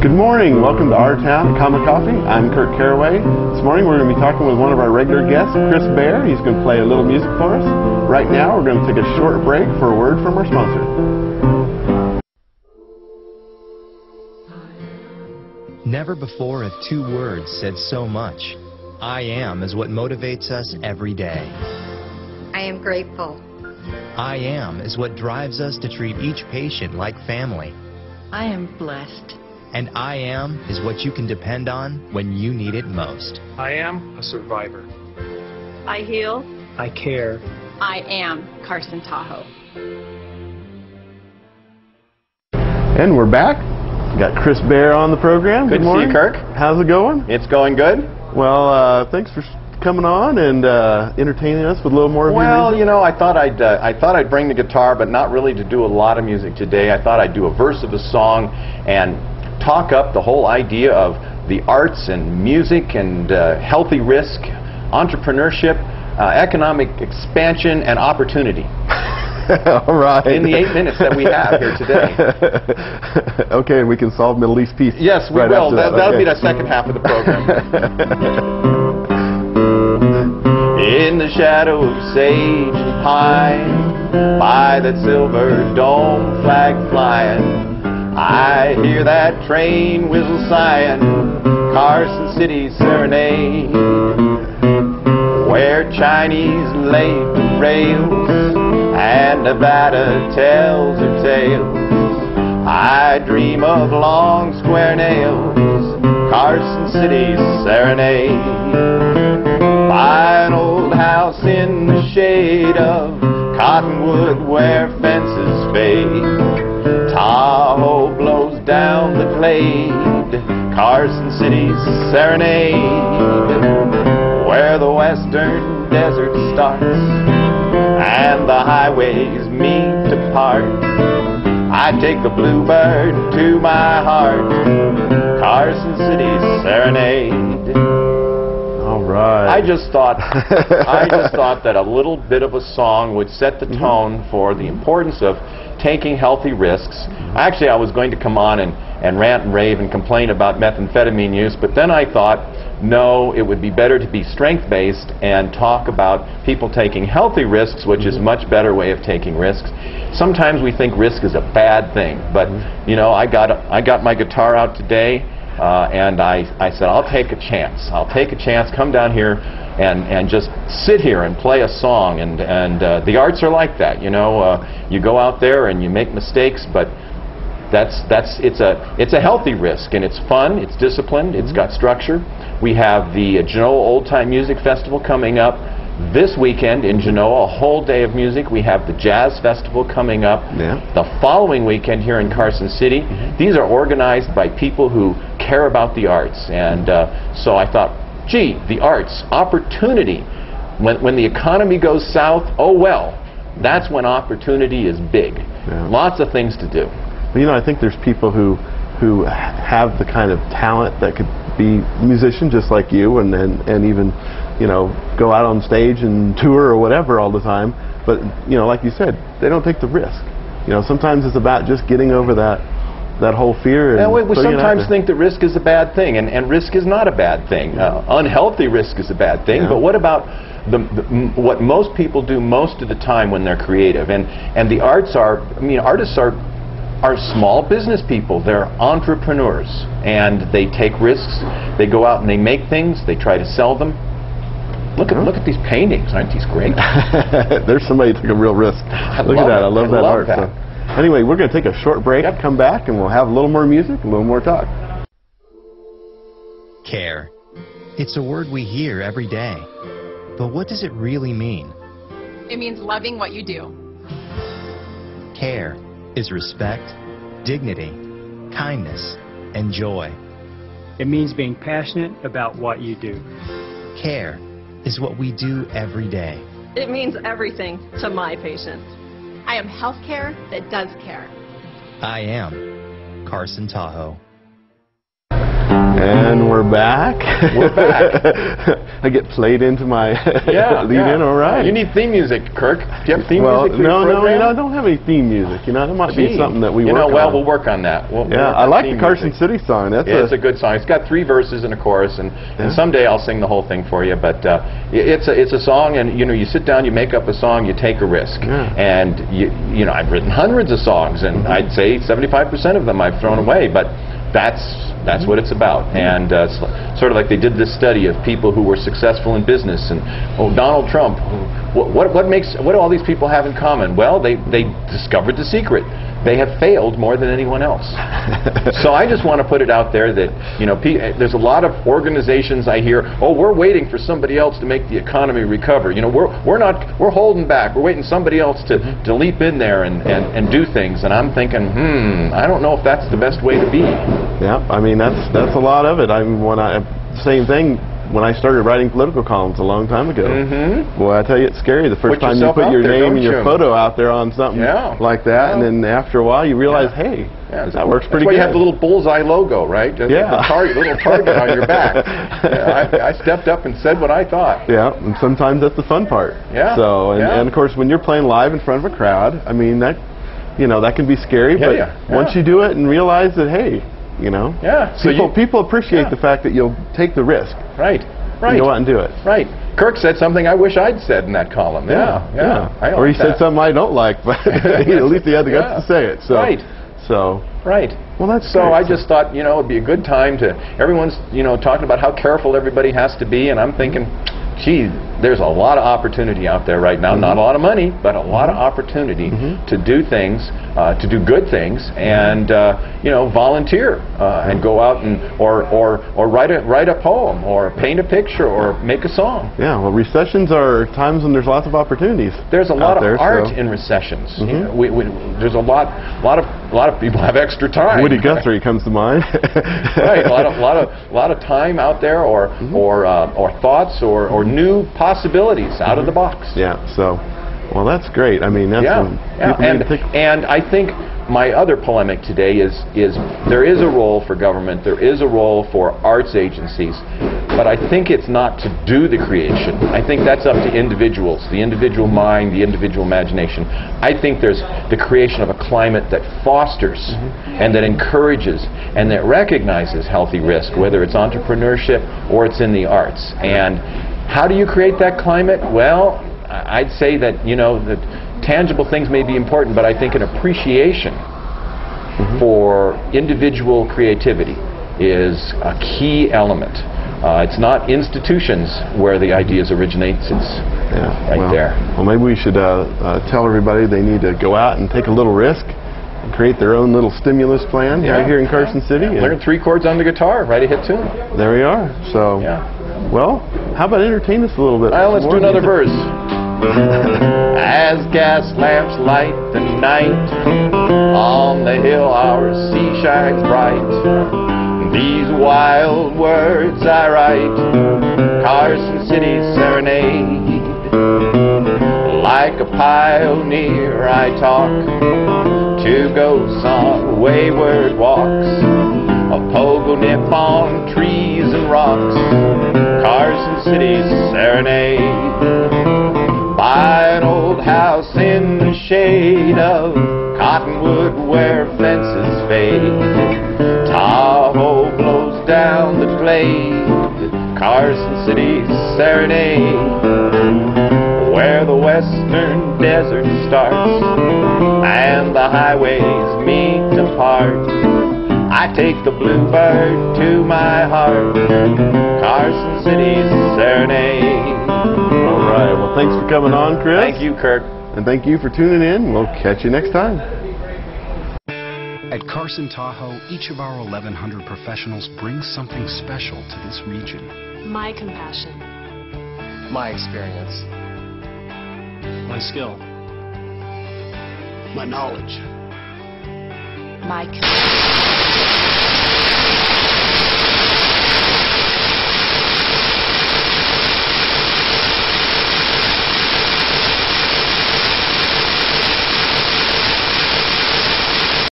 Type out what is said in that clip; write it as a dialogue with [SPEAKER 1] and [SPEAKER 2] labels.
[SPEAKER 1] Good morning. Welcome to our town at Common Coffee. I'm Kurt Caraway. This morning we're going to be talking with one of our regular guests, Chris Bear. He's going to play a little music for us. Right now we're going to take a short break for a word from our sponsor.
[SPEAKER 2] Never before have two words said so much. I am is what motivates us every day.
[SPEAKER 3] I am grateful.
[SPEAKER 2] I am is what drives us to treat each patient like family.
[SPEAKER 3] I am blessed.
[SPEAKER 2] And I am is what you can depend on when you need it most.
[SPEAKER 4] I am a survivor.
[SPEAKER 5] I heal.
[SPEAKER 4] I care.
[SPEAKER 5] I am Carson Tahoe.
[SPEAKER 1] And we're back. We got Chris Bear on the program.
[SPEAKER 6] Good to
[SPEAKER 1] morning.
[SPEAKER 6] see you, Kirk.
[SPEAKER 1] How's it going?
[SPEAKER 6] It's going good.
[SPEAKER 1] Well, thanks for coming on and entertaining us with a little more of your
[SPEAKER 6] Well,
[SPEAKER 1] music.
[SPEAKER 6] you know, I thought I'd bring the guitar, but not really to do a lot of music today. I thought I'd do a verse of a song and talk up the whole idea of the arts and music and healthy risk, entrepreneurship, economic expansion, and opportunity.
[SPEAKER 1] All right.
[SPEAKER 6] In the 8 minutes that we have here today.
[SPEAKER 1] Okay, and we can solve Middle East peace.
[SPEAKER 6] Yes, we
[SPEAKER 1] right
[SPEAKER 6] will.
[SPEAKER 1] That'll
[SPEAKER 6] That'll be the second half of the program. In the shadow of sage and pine, by that silver dome flag flying, I hear that train whistle sighing, Carson City serenade, where Chinese laid the rails and Nevada tells her tales. I dream of long square nails, Carson City serenade, by an old house in the shade of cottonwood where fences fade. Tahoe blows down the glade, Carson City's serenade, where the western desert starts and the highways meet to part. I take the bluebird to my heart, Carson City's serenade.
[SPEAKER 1] All right.
[SPEAKER 6] I just thought that a little bit of a song would set the tone for the importance of taking healthy risks. Actually, I was going to come on and rant and rave and complain about methamphetamine use, but then I thought, no, it would be better to be strength-based and talk about people taking healthy risks, which is a much better way of taking risks. Sometimes we think risk is a bad thing, but you know, I got my guitar out today, and I said, I'll take a chance. I'll take a chance, come down here and just sit here and play a song. And the arts are like that, you know. You go out there and you make mistakes, but it's a healthy risk, and it's fun, it's disciplined, it's got structure. We have the Genoa Old Time Music Festival coming up this weekend in Genoa, a whole day of music. We have the Jazz Festival coming up the following weekend here in Carson City. These are organized by people who care about the arts, and so I thought, gee, the arts, opportunity. When the economy goes south, oh well, that's when opportunity is big. Lots of things to do.
[SPEAKER 1] Well, you know, I think there's people who have the kind of talent that could be musicians just like you, and even, you know, go out on stage and tour or whatever all the time. But, you know, like you said, they don't take the risk. You know, sometimes it's about just getting over that whole fear. And
[SPEAKER 6] we sometimes think that risk is a bad thing, and risk is not a bad thing. Unhealthy risk is a bad thing, but what about what most people do most of the time when they're creative? And the arts are, I mean, artists are small business people. They're entrepreneurs, and they take risks. They go out and they make things. They try to sell them. Look at these paintings. Aren't these great?
[SPEAKER 1] There's somebody who took a real risk. Look at that. I love that art. So, anyway, we're going to take a short break, come back, and we'll have a little more music, a little more talk.
[SPEAKER 2] Care. It's a word we hear every day. But what does it really mean?
[SPEAKER 5] It means loving what you do.
[SPEAKER 2] Care is respect, dignity, kindness, and joy.
[SPEAKER 4] It means being passionate about what you do.
[SPEAKER 2] Care is what we do every day.
[SPEAKER 5] It means everything to my patients. I am healthcare that does care.
[SPEAKER 2] I am Carson Tahoe.
[SPEAKER 1] And we're back.
[SPEAKER 6] We're back.
[SPEAKER 1] I get played into my lead in, all right.
[SPEAKER 6] You need theme music, Kirk. Do you have theme music for
[SPEAKER 1] no,
[SPEAKER 6] your program?
[SPEAKER 1] I don't have any theme music. That might be something that we work on.
[SPEAKER 6] Well, we'll work on that.
[SPEAKER 1] I like the Carson City song.
[SPEAKER 6] It's a good song. It's got 3 verses and a chorus, and someday I'll sing the whole thing for you. But it's a song, and you sit down, you make up a song, you take a risk. And I've written hundreds of songs, and I'd say 75% of them I've thrown away. But that's what it's about. And sort of like they did this study of people who were successful in business, and Donald Trump. What do all these people have in common? Well, they discovered the secret. They have failed more than anyone else. So I just want to put it out there that there's a lot of organizations I hear, we're waiting for somebody else to make the economy recover. We're holding back. We're waiting somebody else to leap in there and do things. And I'm thinking, I don't know if that's the best way to be.
[SPEAKER 1] Yeah, I mean that's a lot of it. I mean, same thing. When I started writing political columns a long time ago, boy, I tell you, it's scary the first time you put your name and your photo out there on something like that, and then after a while you realize, hey, that works pretty good.
[SPEAKER 6] That's why you have the little bullseye logo, right? The little target on your back. I stepped up and said what I thought. Yeah,
[SPEAKER 1] and sometimes that's the fun part. Yeah. So, and of course, when you're playing live in front of a crowd, I mean, that can be scary, but once you do it and realize that, hey, so people appreciate the fact that you'll take the risk.
[SPEAKER 6] Right.
[SPEAKER 1] And go out and do it.
[SPEAKER 6] Right. Kirk said something I wish I'd said in that column.
[SPEAKER 1] Or he said something I don't like, but at least he had the guts to say it. So.
[SPEAKER 6] Right.
[SPEAKER 1] So.
[SPEAKER 6] Right.
[SPEAKER 1] Well, that's
[SPEAKER 6] so.
[SPEAKER 1] Great.
[SPEAKER 6] I just thought it'd be a good time to. Everyone's talking about how careful everybody has to be, and I'm thinking, gee, there's a lot of opportunity out there right now. Not a lot of money, but a lot of opportunity to do things, to do good things, and volunteer and go out and or write a poem, or paint a picture, or make a song.
[SPEAKER 1] Yeah, well, recessions are times when there's lots of opportunities.
[SPEAKER 6] There's a lot of art in recessions. There's a lot of people have extra time.
[SPEAKER 1] Woody Guthrie comes to mind.
[SPEAKER 6] Right, a lot of time out there, or thoughts, or new possibilities out of the box.
[SPEAKER 1] Yeah. So, well, that's great. I mean, that's
[SPEAKER 6] and I think my other polemic today is there is a role for government, there is a role for arts agencies, but I think it's not to do the creation. I think that's up to individuals, the individual mind, the individual imagination. I think there's the creation of a climate that fosters and that encourages and that recognizes healthy risk, whether it's entrepreneurship or it's in the arts. And how do you create that climate? Well, I'd say that that tangible things may be important, but I think an appreciation for individual creativity is a key element. It's not institutions where the ideas originate. It's there.
[SPEAKER 1] Well, maybe we should tell everybody they need to go out and take a little risk and create their own little stimulus plan right here in Carson City.
[SPEAKER 6] Learn 3 chords on the guitar, write a hit tune.
[SPEAKER 1] There we are. So, well, how about entertain us a little bit?
[SPEAKER 6] Let's do another verse. As gas lamps light the night, on the hill our sea shines bright. These wild words I write, Carson City serenade. Like a pioneer I talk to ghosts on wayward walks, a pogo nip on trees and rocks, Carson City serenade. By an old house in the shade of cottonwood where fences fade, Tahoe blows down the glade, Carson City serenade. Where the western desert starts and the highways meet to part, I take the bluebird to my heart, Carson City serenade.
[SPEAKER 1] All right, well, thanks for coming on, Chris.
[SPEAKER 6] Thank you, Kirk.
[SPEAKER 1] And thank you for tuning in. We'll catch you next time.
[SPEAKER 7] At Carson Tahoe, each of our 1,100 professionals brings something special to this region.
[SPEAKER 5] My compassion.
[SPEAKER 8] My experience.
[SPEAKER 4] My skill.
[SPEAKER 8] My knowledge.
[SPEAKER 3] My